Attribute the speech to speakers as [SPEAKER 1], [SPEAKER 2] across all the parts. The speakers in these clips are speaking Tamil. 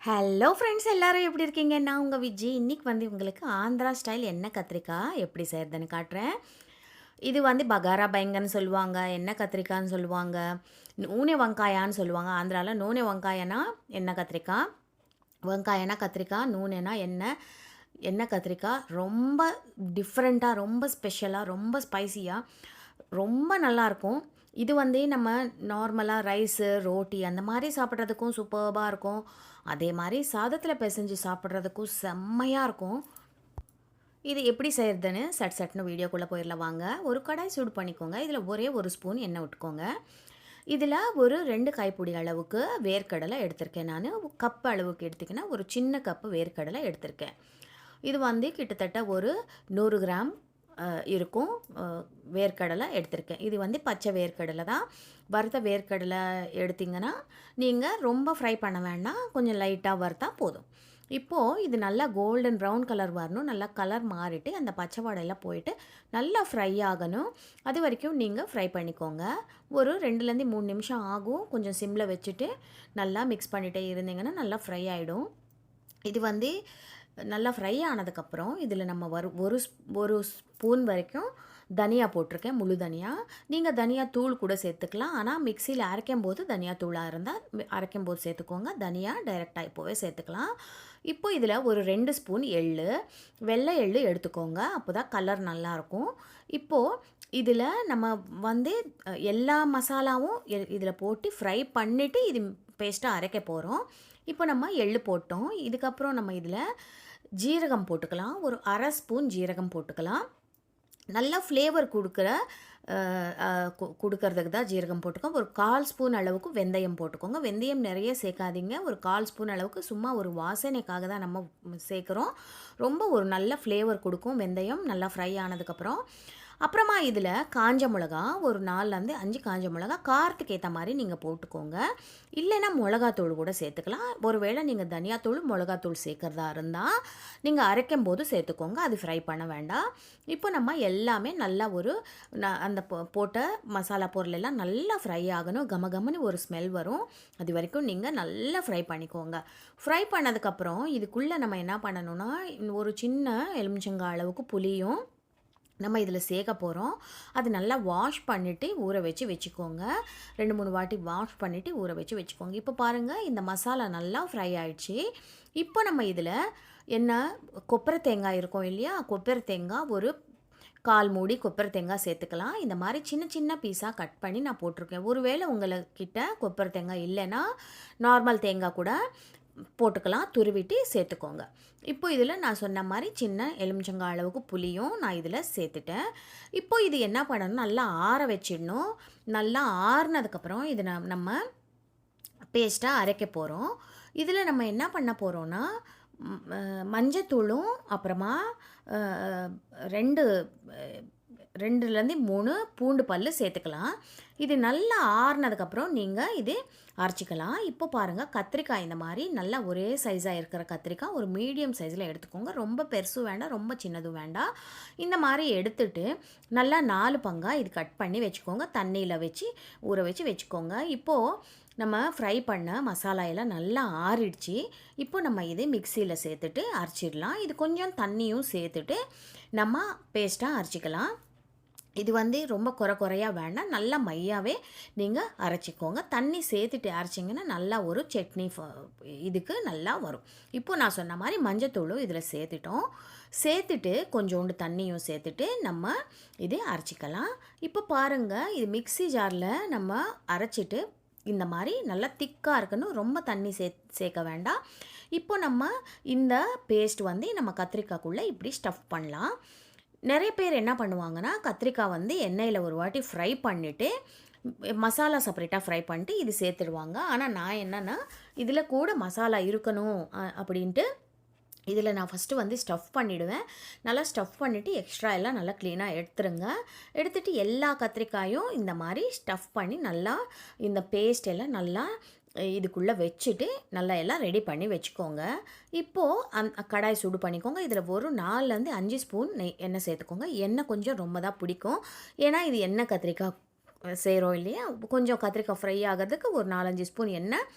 [SPEAKER 1] ஹலோ ஃப்ரெண்ட்ஸ் எல்லாரும் எப்படி இருக்கீங்க? நான் உங்க விஜி. இன்னைக்கு வந்து உங்களுக்கு ஆந்திரா ஸ்டைல் எண்ணெய் கத்திரிக்காய் எப்படி செய்றதுன்னு காட்டுறேன். இது வந்து பகாரா பயங்கன்னு சொல்லுவாங்க, எண்ணெய் கத்திரிக்காய்ன்னு சொல்லுவாங்க, நூனெ வங்காயான்னு சொல்லுவாங்க. ஆந்திரால நூனெ வங்காயனா எண்ணெய் கத்திரிக்காய், வெங்காயனா கத்திரிக்காய், நூனெனா எண்ணெய். எண்ணெய் கத்திரிக்காய் ரொம்ப டிஃப்ரெண்ட்டாக, ரொம்ப ஸ்பெஷலாக, ரொம்ப ஸ்பைசியாக, ரொம்ப நல்லாயிருக்கும். இது வந்து நம்ம நார்மலாக ரைஸு, ரோட்டி அந்த மாதிரி சாப்பிட்றதுக்கும் சூப்பர்பாக இருக்கும். அதே மாதிரி சாதத்தில் பிசைஞ்சு சாப்பிட்றதுக்கும் செம்மையாக இருக்கும். இது எப்படி செய்கிறதுன்னு சட் சட்னு வீடியோக்குள்ளே போயிடலாம் வாங்க. ஒரு கடாய் சூடு பண்ணிக்கோங்க. இதில் ஒரே ஒரு ஸ்பூன் எண்ணெய் விட்டுக்கோங்க. இதில் ஒரு 2 கைப்பிடி அளவுக்கு வேர்க்கடலை எடுத்திருக்கேன் நான். கப் அளவுக்கு எடுத்திங்கன்னா ஒரு சின்ன கப்பு வேர்க்கடலை எடுத்திருக்கேன். இது வந்து கிட்டத்தட்ட ஒரு 100 கிராம் இருக்கும் வேர்க்கடலை எடுத்திருக்கேன். இது வந்து பச்சை வேர்க்கடலை தான். வறுத்த வேர்க்கடலை எடுத்திங்கன்னா நீங்கள் ரொம்ப ஃப்ரை பண்ண வேண்டாம், கொஞ்சம் லைட்டாக வறுத்தா போதும். இப்போது இது நல்லா கோல்டன் ப்ரௌன் கலர் வரணும். நல்லா கலர் மாறிட்டு அந்த பச்சை வாடையெல்லாம் போயிட்டு நல்லா ஃப்ரை ஆகணும். அது வரைக்கும் நீங்கள் ஃப்ரை பண்ணிக்கோங்க. ஒரு 2லேருந்து 3 நிமிஷம் ஆகும். கொஞ்சம் சிம்மில் வச்சுட்டு நல்லா மிக்ஸ் பண்ணிகிட்டே இருந்தீங்கன்னா நல்லா ஃப்ரை ஆகிடும். இது வந்து நல்லா ஃப்ரை ஆனதுக்கப்புறம் இதில் நம்ம ஒரு ஸ்பூன் வரைக்கும் தனியா போட்டிருக்கேன், முழு தனியா. நீங்கள் தனியா தூள் கூட சேர்த்துக்கலாம். ஆனால் மிக்சியில் அரைக்கும் போது தனியா தூளாக இருந்தால் அரைக்கும் போது சேர்த்துக்கோங்க. தனியா டைரெக்டாக இப்போவே சேர்த்துக்கலாம். இப்போ இதில் ஒரு 2 ஸ்பூன் எள்ளு, வெள்ளை எள்ளு எடுத்துக்கோங்க. அப்போ தான் கலர் நல்லாயிருக்கும். இப்போது இதில் நம்ம வந்து எல்லா மசாலாவும் இதில் போட்டு ஃப்ரை பண்ணிவிட்டு இது பேஸ்ட்டாக அரைக்க போகிறோம். இப்போ நம்ம எள்ளு போட்டோம். இதுக்கப்புறம் நம்ம இதில் ஜீரகம் போட்டுக்கலாம். ஒரு அரை ஸ்பூன் ஜீரகம் போட்டுக்கலாம். நல்லா ஃப்ளேவர் கொடுக்கறதுக்கு தான் ஜீரகம் போட்டுக்கோங்க. ஒரு 1/4 ஸ்பூன் அளவுக்கு வெந்தயம் போட்டுக்கோங்க. வெந்தயம் நிறைய சேர்க்காதீங்க. ஒரு 1/4 ஸ்பூன் அளவுக்கு சும்மா ஒரு வாசனைக்காக தான் நம்ம சேர்க்குறோம். ரொம்ப ஒரு நல்ல ஃப்ளேவர் கொடுக்கும் வெந்தயம் நல்லா ஃப்ரை ஆனதுக்கப்புறம். அப்புறமா இதில் காஞ்ச மிளகா ஒரு 4லேருந்து 5 காஞ்ச மிளகா காரத்துக்கு ஏற்ற மாதிரி நீங்கள் போட்டுக்கோங்க. இல்லைன்னா மிளகாத்தூள் கூட சேர்த்துக்கலாம். ஒருவேளை நீங்கள் தனியாத்தூள் மிளகாத்தூள் சேர்க்குறதா இருந்தால் நீங்கள் அரைக்கும் போது சேர்த்துக்கோங்க. அது ஃப்ரை பண்ண வேண்டாம். இப்போ நம்ம எல்லாமே நல்லா ஒரு அந்த போட்ட மசாலா பொருள் எல்லாம் நல்லா ஃப்ரை ஆகணும். கமகமன்னு ஒரு ஸ்மெல் வரும். அது வரைக்கும் நீங்கள் நல்லா ஃப்ரை பண்ணிக்கோங்க. ஃப்ரை பண்ணதுக்கப்புறம் இதுக்குள்ளே நம்ம என்ன பண்ணணும்னா ஒரு சின்ன எலுமிச்சங்காய் அளவுக்கு புளியும் நம்ம இதில் சேர்க்க போகிறோம். அது நல்லா வாஷ் பண்ணிவிட்டு ஊற வச்சுக்கோங்க. 2-3 வாட்டி வாஷ் பண்ணிவிட்டு ஊற வச்சுக்கோங்க. இப்போ பாருங்கள் இந்த மசாலா நல்லா ஃப்ரை ஆயிடுச்சு. இப்போ நம்ம இதில் என்ன கொப்பரை தேங்காய் இருக்கும் இல்லையா, கொப்பரை தேங்காய் ஒரு 1/4 மூடி கொப்பரை தேங்காய் சேர்த்துக்கலாம். இந்த மாதிரி சின்ன சின்ன பீஸாக கட் பண்ணி நான் போட்டிருக்கேன். ஒருவேளை உங்கள்கிட்ட கொப்பரை தேங்காய் இல்லைன்னா நார்மல் தேங்காய் கூட போட்டுக்கலாம், துருவிட்டு சேர்த்துக்கோங்க. இப்போ இதில் நான் சொன்ன மாதிரி சின்ன எலுமிச்சங்காய் அளவுக்கு புளியும் நான் இதில் சேர்த்துட்டேன். இப்போ இது என்ன பண்ணணும், நல்லா ஆற வச்சிடணும். நல்லா ஆறுனதுக்கப்புறம் இது நம்ம பேஸ்ட்டாக அரைக்க போகிறோம். இதில் நம்ம என்ன பண்ண போகிறோன்னா மஞ்சத்தூளும் அப்புறமா 2லேருந்து 3 பூண்டு பல் சேர்த்துக்கலாம். இது நல்லா ஆறுனதுக்கப்புறம் நீங்கள் இது அரைச்சிக்கலாம். இப்போ பாருங்கள் கத்திரிக்காய் இந்த மாதிரி நல்லா ஒரே சைஸாக இருக்கிற கத்திரிக்காய் ஒரு மீடியம் சைஸில் எடுத்துக்கோங்க. ரொம்ப பெருசும் வேண்டாம், ரொம்ப சின்னதும் வேண்டாம். இந்த மாதிரி எடுத்துட்டு நல்லா 4 பங்காக இது கட் பண்ணி வச்சுக்கோங்க. தண்ணியில் வச்சு ஊற வச்சுக்கோங்க. இப்போது நம்ம ஃப்ரை பண்ண மசாலா எல்லாம் நல்லா ஆறிடுச்சு. இப்போ நம்ம இது மிக்சியில் சேர்த்துட்டு அரைச்சிடலாம். இது கொஞ்சம் தண்ணியும் சேர்த்துட்டு நம்ம பேஸ்ட்டாக அரைச்சிக்கலாம். இது வந்து ரொம்ப குறையாக வேண்டாம், நல்லா மையாவே நீங்கள் அரைச்சிக்கோங்க. தண்ணி சேர்த்துட்டு அரைச்சிங்கன்னா நல்லா ஒரு சட்னி இதுக்கு நல்லா வரும். இப்போ நான் சொன்ன மாதிரி மஞ்சத்தூளும் இதில் சேர்த்துட்டு கொஞ்சோண்டு தண்ணியும் சேர்த்துட்டு நம்ம இது அரைச்சிக்கலாம். இப்போ பாருங்கள் இது மிக்ஸி ஜாரில் நம்ம அரைச்சிட்டு இந்த மாதிரி நல்லா திக்காக இருக்கணும், ரொம்ப தண்ணி சேர்க்க வேண்டாம். இப்போ நம்ம இந்த பேஸ்ட் வந்து நம்ம கத்திரிக்காய்க்குள்ளே இப்படி ஸ்டஃப் பண்ணலாம். நிறைய பேர் என்ன பண்ணுவாங்கன்னா கத்திரிக்காய் வந்து எண்ணெயில் ஒரு வாட்டி ஃப்ரை பண்ணிவிட்டு மசாலா செப்பரேட்டாக ஃப்ரை பண்ணிட்டு இது சேர்த்துடுவாங்க. ஆனால் நான் என்னென்னா இதில் கூட மசாலா இருக்கணும் அப்படின்ட்டு இதில் நான் ஃபஸ்ட்டு வந்து ஸ்டஃப் பண்ணிவிடுவேன். நல்லா ஸ்டஃப் பண்ணிவிட்டு எக்ஸ்ட்ரா எல்லாம் நல்லா க்ளீனாக எடுத்துட்டு எல்லா கத்திரிக்காயும் இந்த மாதிரி ஸ்டஃப் பண்ணி நல்லா இந்த பேஸ்ட் எல்லாம் நல்லா இதுக்குள்ளே வச்சுட்டு நல்லா எல்லாம் ரெடி பண்ணி வச்சுக்கோங்க. இப்போது கடாய் சூடு பண்ணிக்கோங்க. இதில் ஒரு 4லேருந்து 5 ஸ்பூன் எண்ணெய் சேர்த்துக்கோங்க. எண்ணெய் கொஞ்சம் ரொம்ப தான் பிடிக்கும், ஏன்னா இது எண்ணெய் கத்திரிக்காய் செய்கிறோம் இல்லையா, கொஞ்சம் கத்திரிக்காய் ஃப்ரை ஆகிறதுக்கு ஒரு 4-5 ஸ்பூன் எண்ணெய்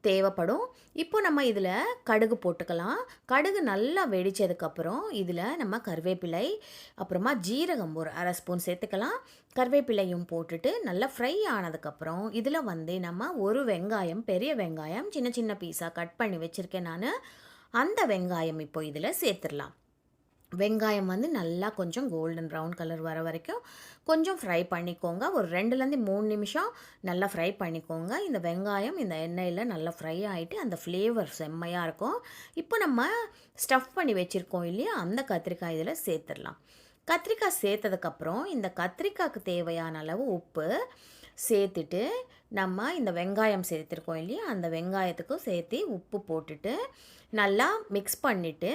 [SPEAKER 1] தேவைப்படும். இப்போ நம்ம இதில் கடுகு போட்டுக்கலாம். கடுகு நல்லா வெடிச்சதுக்கப்புறம் இதில் நம்ம கருவேப்பிலை, அப்புறமா ஜீரகம் ஒரு 1/2 ஸ்பூன் சேர்த்துக்கலாம். கருவேப்பிலையும் போட்டுட்டு நல்லா ஃப்ரை ஆனதுக்கப்புறம் இதில் வந்து நம்ம ஒரு வெங்காயம், பெரிய வெங்காயம் சின்ன சின்ன பீஸாக கட் பண்ணி வச்சுருக்கேன் நான். அந்த வெங்காயம் இப்போ இதில் சேர்த்துடலாம். வெங்காயம் வந்து நல்லா கொஞ்சம் கோல்டன் ப்ரௌன் கலர் வர வரைக்கும் கொஞ்சம் ஃப்ரை பண்ணிக்கோங்க. ஒரு 2லேருந்து 3 நிமிஷம் நல்லா ஃப்ரை பண்ணிக்கோங்க. இந்த வெங்காயம் இந்த எண்ணெயில் நல்லா ஃப்ரை ஆகிட்டு அந்த ஃப்ளேவர் செம்மையாக இருக்கும். இப்போ நம்ம ஸ்டஃப் பண்ணி வச்சுருக்கோம் இல்லையா, அந்த கத்திரிக்காய் இதில் சேர்த்துடலாம். கத்திரிக்காய் சேர்த்ததுக்கப்புறம் இந்த கத்திரிக்காய்க்கு தேவையான அளவு உப்பு சேர்த்துட்டு நம்ம இந்த வெங்காயம் சேர்த்துருக்கோம் இல்லையா, அந்த வெங்காயத்துக்கும் சேர்த்து உப்பு போட்டுட்டு நல்லா மிக்ஸ் பண்ணிவிட்டு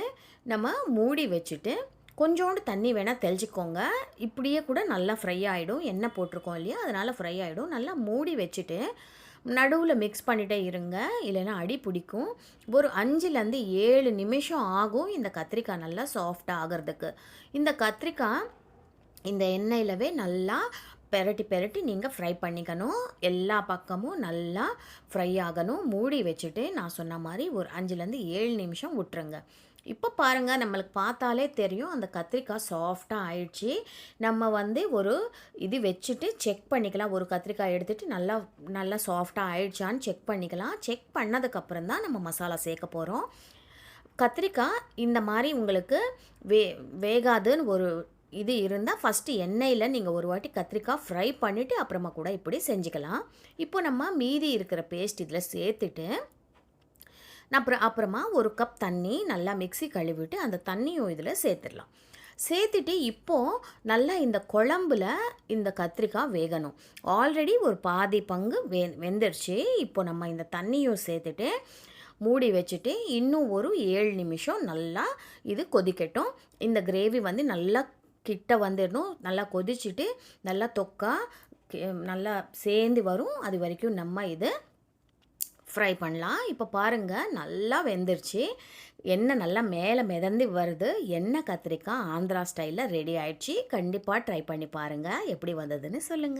[SPEAKER 1] நம்ம மூடி வச்சுட்டு கொஞ்சோண்டு தண்ணி வேணால் தெளிச்சிக்கோங்க. இப்படியே கூட நல்லா ஃப்ரை ஆகிடும், எண்ணெய் போட்டிருக்கோம் இல்லையா அதனால் ஃப்ரை ஆகிடும். நல்லா மூடி வச்சுட்டு நடுவில் மிக்ஸ் பண்ணிகிட்டே இருங்க, இல்லைன்னா அடி பிடிக்கும். ஒரு 5லேருந்து 7 நிமிஷம் ஆகும் இந்த கத்திரிக்காய் நல்லா சாஃப்டாக ஆகிறதுக்கு. இந்த கத்திரிக்காய் இந்த எண்ணெயிலவே நல்லா பெரட்டி நீங்கள் ஃப்ரை பண்ணிக்கணும். எல்லா பக்கமும் நல்லா ஃப்ரை ஆகணும். மூடி வச்சுட்டு நான் சொன்ன மாதிரி ஒரு 5லேருந்து 7 நிமிஷம் விட்டுருங்க. இப்போ பாருங்கள், நம்மளுக்கு பார்த்தாலே தெரியும் அந்த கத்திரிக்காய் சாஃப்டாக ஆயிடுச்சு. நம்ம வந்து ஒரு இது வச்சுட்டு செக் பண்ணிக்கலாம். ஒரு கத்திரிக்காய் எடுத்துகிட்டு நல்லா நல்லா சாஃப்டாக ஆயிடுச்சான்னு செக் பண்ணிக்கலாம். செக் பண்ணதுக்கப்புறம் தான் நம்ம மசாலா சேர்க்க போகிறோம். கத்திரிக்காய் இந்த மாதிரி உங்களுக்கு வேகாதுன்னு ஒரு இது இருந்தால் ஃபஸ்ட்டு எண்ணெயில் நீங்கள் ஒரு வாட்டி கத்திரிக்காய் ஃப்ரை பண்ணிவிட்டு அப்புறமா கூட இப்படி செஞ்சுக்கலாம். இப்போ நம்ம மீதி இருக்கிற பேஸ்ட் இதில் சேர்த்துட்டு அப்புறமா ஒரு கப் தண்ணி நல்லா மிக்ஸி கழுவிட்டு அந்த தண்ணியும் இதில் சேர்த்துடலாம். சேர்த்துட்டு இப்போது நல்லா இந்த குழம்புல இந்த கத்திரிக்காய் வேகணும். ஆல்ரெடி ஒரு பாதி பங்கு வெந்துருச்சு. இப்போ நம்ம இந்த தண்ணியும் சேர்த்துட்டு மூடி வச்சுட்டு இன்னும் ஒரு 7 நிமிஷம் நல்லா இது கொதிக்கட்டும். இந்த கிரேவி வந்து நல்லா கிட்ட வந்துடணும். நல்லா கொதிச்சுட்டு நல்லா தொக்கா நல்லா சேர்ந்து வரும். அது வரைக்கும் நம்ம இது ஃப்ரை பண்ணலாம். இப்போ பாருங்கள், நல்லா வெந்துருச்சு. எண்ணெய் நல்லா மேலே மிதந்து வருது. எண்ணெய் கத்திரிக்காய் ஆந்திரா ஸ்டைலில் ரெடி ஆயிடுச்சு. கண்டிப்பாக ட்ரை பண்ணி பாருங்கள், எப்படி வந்ததுன்னு சொல்லுங்கள்.